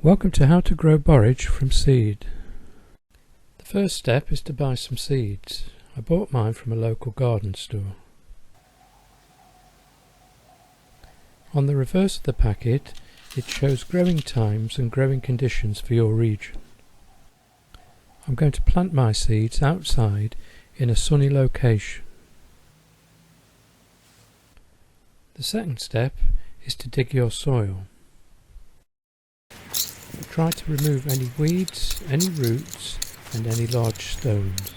Welcome to How to Grow Borage from Seed. The first step is to buy some seeds. I bought mine from a local garden store. On the reverse of the packet it shows growing times and growing conditions for your region. I'm going to plant my seeds outside in a sunny location. The second step is to dig your soil. Try to remove any weeds, any roots and any large stones.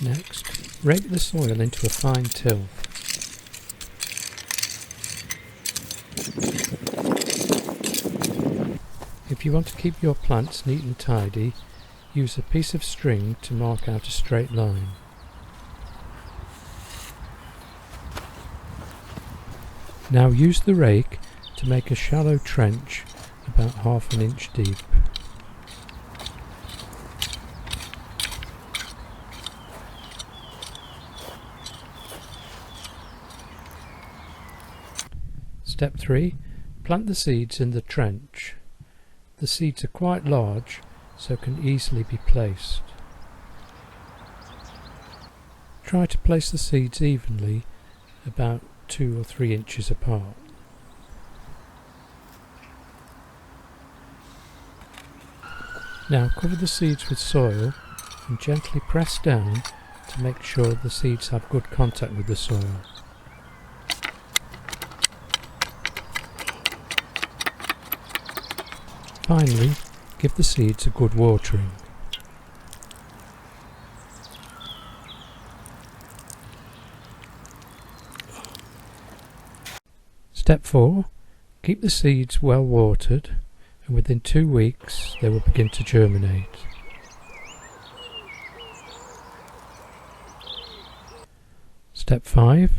Next, rake the soil into a fine tilth. If you want to keep your plants neat and tidy, use a piece of string to mark out a straight line. Now use the rake to make a shallow trench about ½ an inch deep. Step 3. Plant the seeds in the trench. The seeds are quite large, so can easily be placed. Try to place the seeds evenly, about 2 or 3 inches apart. Now cover the seeds with soil and gently press down to make sure the seeds have good contact with the soil. Finally, give the seeds a good watering. Step 4. Keep the seeds well watered and within 2 weeks they will begin to germinate. Step 5.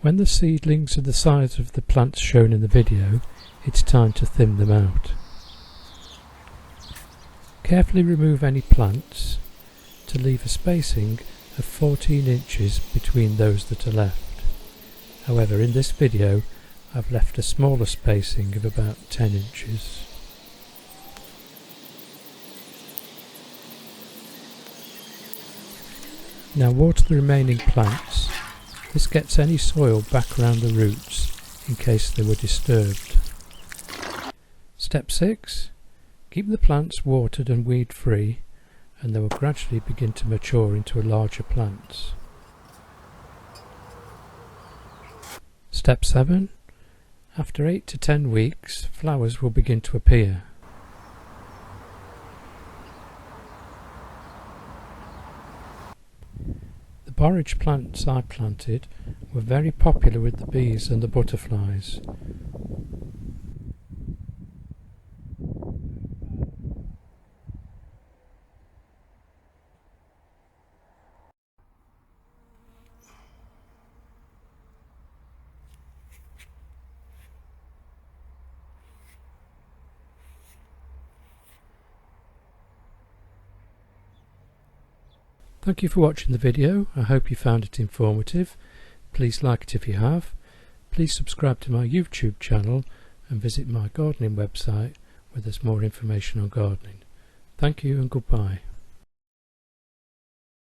When the seedlings are the size of the plants shown in the video, it's time to thin them out. Carefully remove any plants to leave a spacing of 14 inches between those that are left. However, in this video I've left a smaller spacing of about 10 inches. Now water the remaining plants. This gets any soil back around the roots in case they were disturbed. Step 6. Keep the plants watered and weed free and they will gradually begin to mature into larger plants. Step 7. After 8 to 10 weeks, flowers will begin to appear. The borage plants I planted were very popular with the bees and the butterflies. Thank you for watching the video. I hope you found it informative. Please like it if you have. Please subscribe to my YouTube channel and visit my gardening website where there's more information on gardening. Thank you and goodbye.